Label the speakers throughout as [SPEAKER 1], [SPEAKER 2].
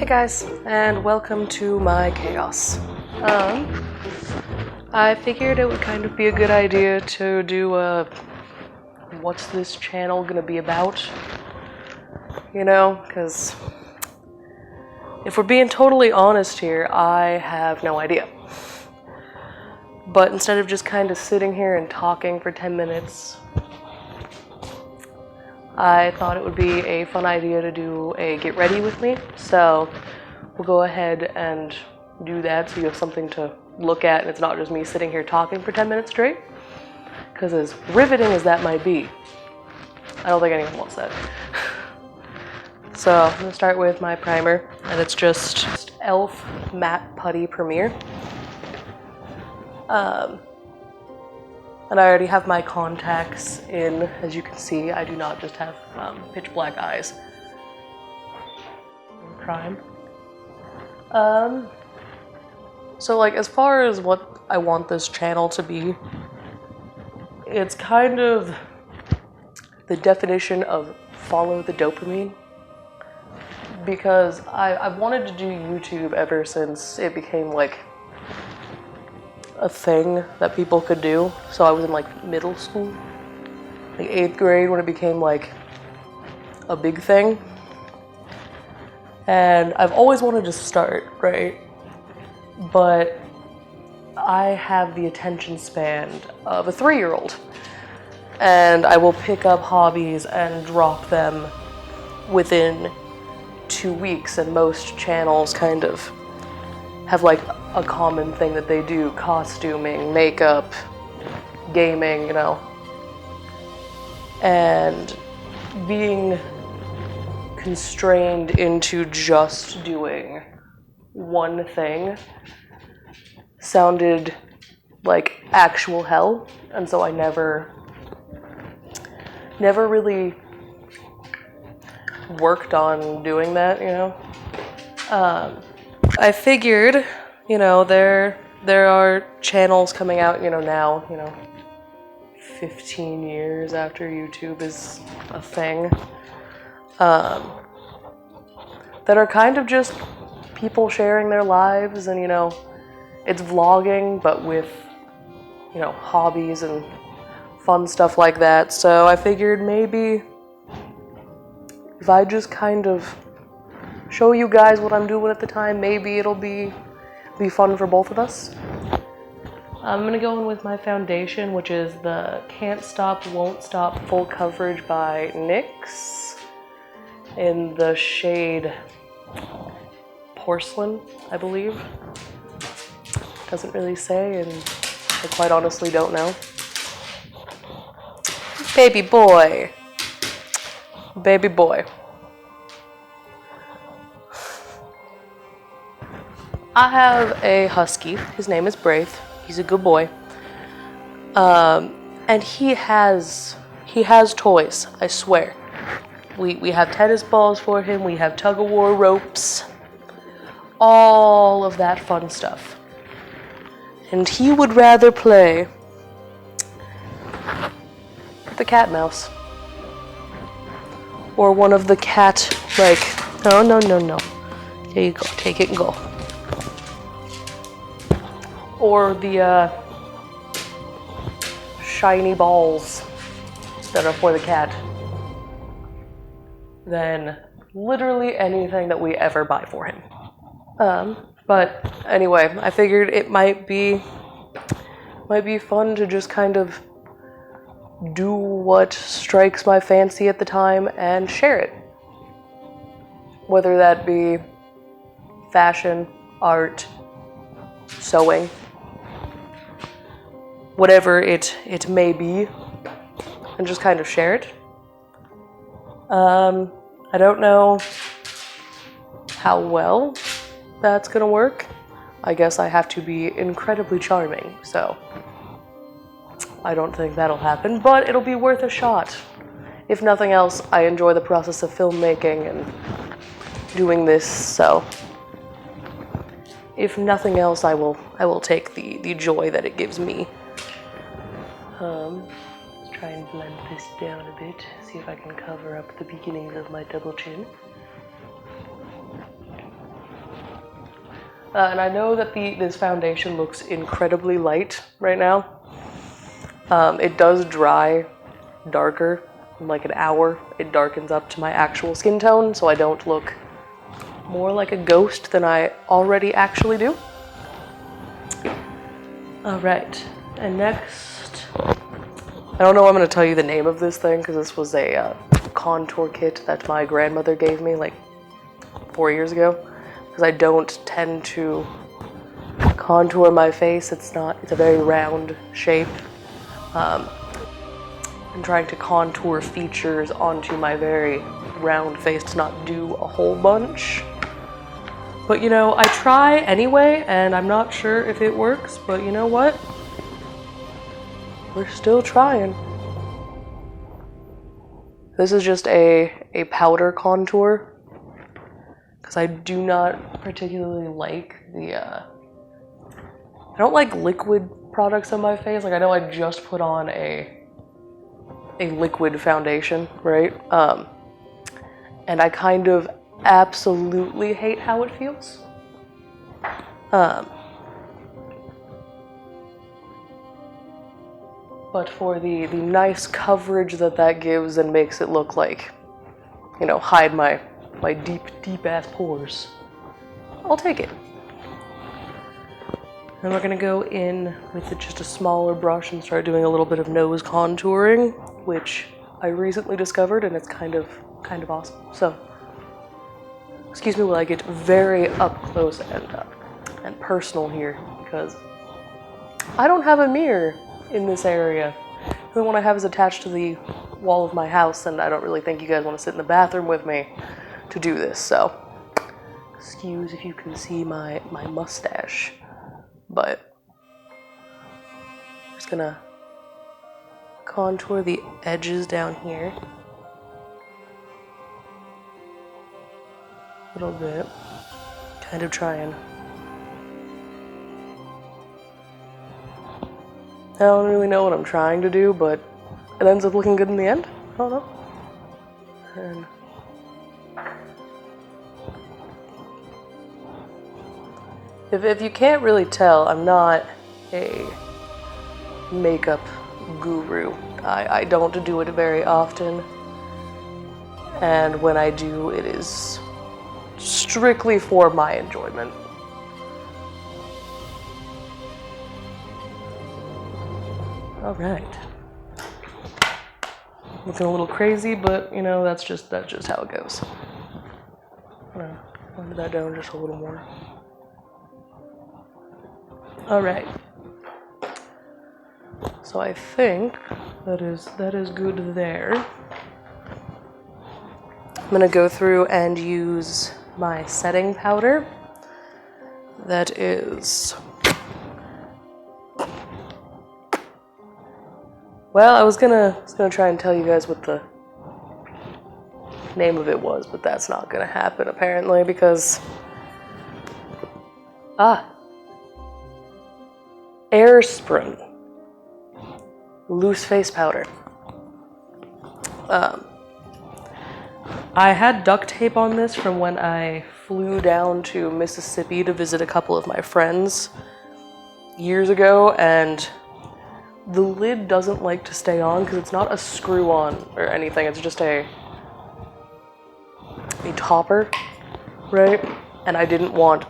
[SPEAKER 1] Hey guys, and welcome to my chaos. I figured it would kind of be a good idea to do a what's this channel gonna be about? You know, because if we're being totally honest here, I have no idea. But instead of just kind of sitting here and talking for 10 minutes, I thought it would be a fun idea to do a get ready with me. So we'll go ahead and do that so you have something to look at and it's not just me sitting here talking for 10 minutes straight. Because as riveting as that might be, I don't think anyone wants that. So I'm going to start with my primer, and it's just e.l.f. Matte Putty Premier. And I already have my contacts in. As you can see, I do not just have pitch black eyes. Prime. So like as far as what I want this channel to be, it's kind of the definition of follow the dopamine. Because I've wanted to do YouTube ever since it became like a thing that people could do. So I was in like middle school, like 8th grade when it became like a big thing. And I've always wanted to start, right? But I have the attention span of a 3-year-old. And I will pick up hobbies and drop them within 2 weeks, and most channels kind of have like a common thing that they do: costuming, makeup, gaming, you know. And being constrained into just doing one thing sounded like actual hell, and so I never really worked on doing that, you know. I figured, you know, there are channels coming out, you know, now, you know, 15 years after YouTube is a thing, that are kind of just people sharing their lives, and, you know, it's vlogging, but with, you know, hobbies and fun stuff like that. So I figured maybe if I just kind of show you guys what I'm doing at the time, maybe it'll be fun for both of us. I'm gonna go in with my foundation, which is the Can't Stop, Won't Stop Full Coverage by NYX in the shade Porcelain, I believe. Doesn't really say, and I quite honestly don't know. Baby boy. Baby boy. I have a husky. His name is Brave. He's a good boy. And he has toys, I swear. We have tennis balls for him, we have tug-of-war ropes, all of that fun stuff. And he would rather play with the cat mouse. Or one of the cat, like, no. There you go, take it and go. Or the shiny balls that are for the cat, than literally anything that we ever buy for him. But anyway, I figured it might be fun to just kind of do what strikes my fancy at the time and share it. Whether that be fashion, art, sewing, whatever it may be, and just kind of share it. I don't know how well that's gonna work. I guess I have to be incredibly charming, so I don't think that'll happen, but it'll be worth a shot. If nothing else, I enjoy the process of filmmaking and doing this, so if nothing else, I will take the joy that it gives me. Let's try and blend this down a bit, see if I can cover up the beginnings of my double chin. And I know that this foundation looks incredibly light right now. It does dry darker in like an hour. It darkens up to my actual skin tone, so I don't look more like a ghost than I already actually do. Alright, and next, I don't know I'm going to tell you the name of this thing, because this was a contour kit that my grandmother gave me like 4 years ago, because I don't tend to contour my face. It's a very round shape. I'm trying to contour features onto my very round face to not do a whole bunch. But you know, I try anyway, and I'm not sure if it works, but you know what? We're still trying. This is just a powder contour, because I do not particularly like I don't like liquid products on my face. Like, I know I just put on a liquid foundation, right? And I kind of absolutely hate how it feels. But for the nice coverage that gives and makes it look like, you know, hide my deep ass pores, I'll take it. And we're gonna go in with just a smaller brush and start doing a little bit of nose contouring, which I recently discovered, and it's kind of awesome. So, excuse me while I get very up close and personal here, because I don't have a mirror in this area. The one I have is attached to the wall of my house, and I don't really think you guys want to sit in the bathroom with me to do this, so excuse if you can see my mustache. But I'm just gonna contour the edges down here a little bit, kind of trying. I don't really know what I'm trying to do, but it ends up looking good in the end. I don't know. And if you can't really tell, I'm not a makeup guru. I don't do it very often. And when I do, it is strictly for my enjoyment. All right. Looking a little crazy, but you know, that's just how it goes. I'm gonna blend that down just a little more. All right. So I think that is good there. I'm gonna go through and use my setting powder. That is, well, I was gonna try and tell you guys what the name of it was, but that's not gonna happen apparently, because Airsprin loose face powder. I had duct tape on this from when I flew down to Mississippi to visit a couple of my friends years ago, and the lid doesn't like to stay on because it's not a screw-on or anything. It's just a topper, right? And I didn't want...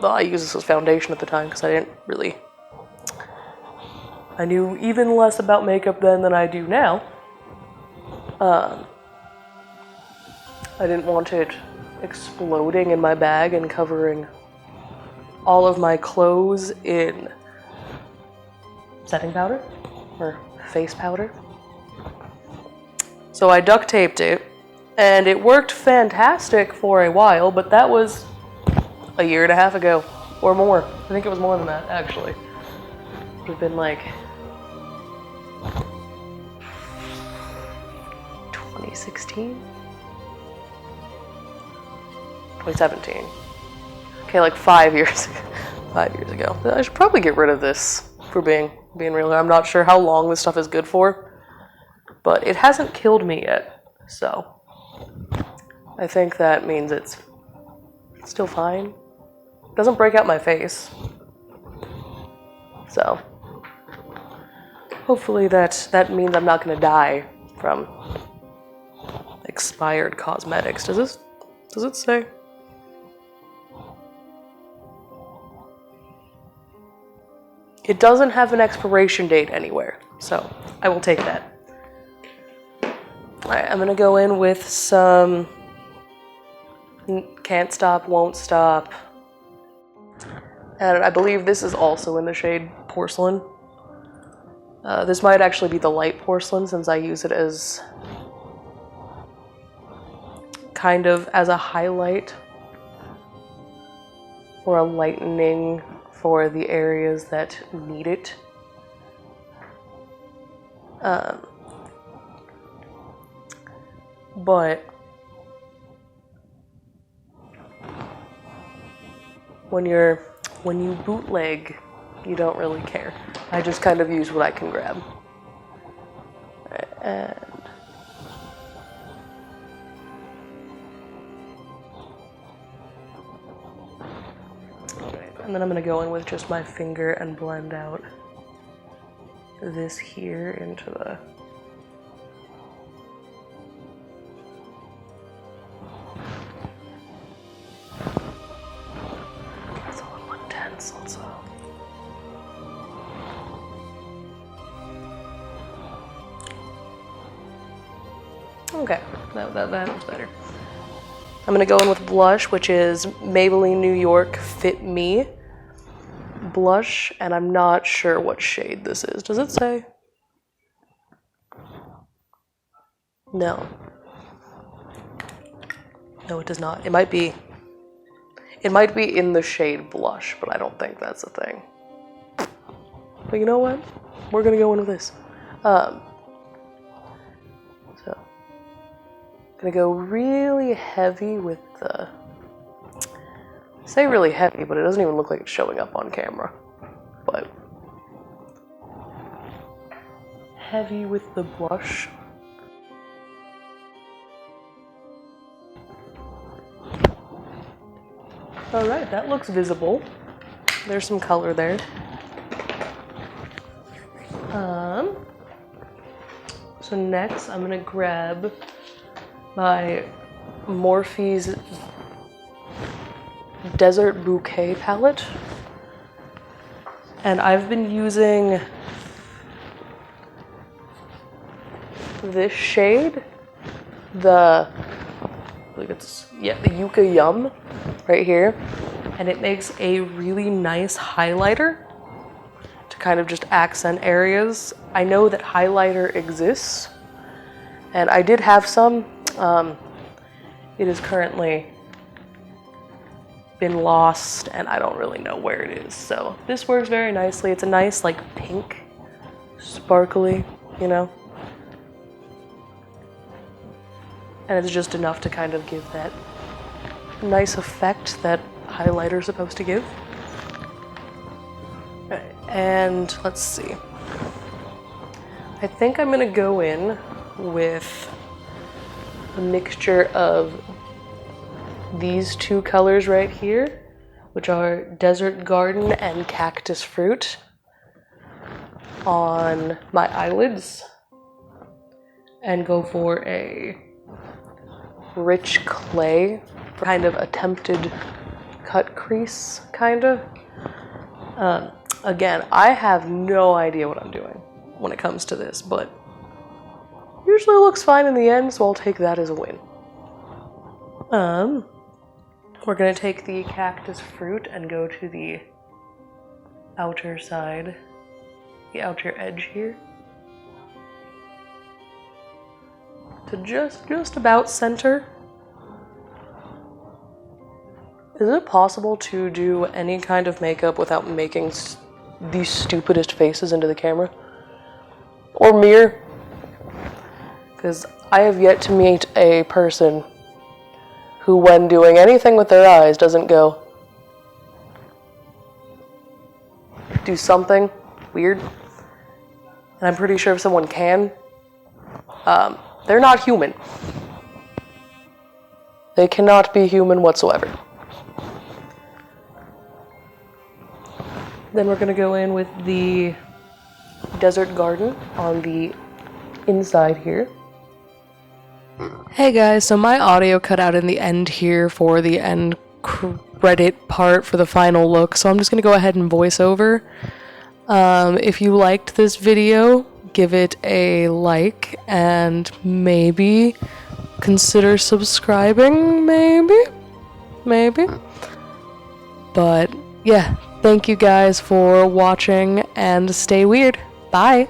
[SPEAKER 1] Well, I used this as foundation at the time because I knew even less about makeup then than I do now. I didn't want it exploding in my bag and covering all of my clothes in setting powder or face powder. So I duct taped it, and it worked fantastic for a while, but that was a year and a half ago or more. I think it was more than that, actually. It would have been like 2016? 2017. Okay, like 5 years ago. 5 years ago. I should probably get rid of this, for being real. I'm not sure how long this stuff is good for, but it hasn't killed me yet, so I think that means it's still fine. doesn't break out my face. So hopefully that means I'm not gonna die from expired cosmetics. Does it say? It doesn't have an expiration date anywhere, so I will take that. Alright, I'm gonna go in with some Can't Stop, Won't Stop. And I believe this is also in the shade Porcelain. This might actually be the light porcelain since I use it as kind of as a highlight or a lightening for the areas that need it. But when you bootleg, you don't really care. I just kind of use what I can grab. And then I'm going to go in with just my finger and blend out this here into the... It's a little intense also. Okay, that was better. I'm gonna go in with blush, which is Maybelline New York Fit Me blush, and I'm not sure what shade this is. Does it say? No. No, it does not. It might be in the shade blush, but I don't think that's a thing. But you know what? We're gonna go in with this. So, gonna go really heavy with the... I say really heavy, but it doesn't even look like it's showing up on camera. But heavy with the blush. Alright, that looks visible. There's some color there. So next I'm gonna grab my Morphe's Desert Bouquet palette. And I've been using this shade, the Yucca Yum right here, and it makes a really nice highlighter to kind of just accent areas. I know that highlighter exists, and I did have some. It is currently been lost, and I don't really know where it is. So this works very nicely. It's a nice, like, pink, sparkly, you know? And it's just enough to kind of give that nice effect that highlighter is supposed to give. And let's see. I think I'm gonna go in with a mixture of these two colors right here, which are Desert Garden and Cactus Fruit, on my eyelids, and go for a rich clay, kind of attempted cut crease, kind of. Again, I have no idea what I'm doing when it comes to this, but usually it looks fine in the end, so I'll take that as a win. We're gonna take the Cactus Fruit and go to the outer side, the outer edge here, to just about center. Is it possible to do any kind of makeup without making the stupidest faces into the camera? Or mirror? Because I have yet to meet a person who, when doing anything with their eyes, doesn't go, do something weird. And I'm pretty sure if someone can, they're not human. They cannot be human whatsoever. Then we're gonna go in with the desert garden on the inside here. Hey guys, so my audio cut out in the end here for the end credit part for the final look, so I'm just gonna go ahead and voice over. If you liked this video, give it a like and maybe consider subscribing, maybe. But yeah, thank you guys for watching and stay weird. Bye!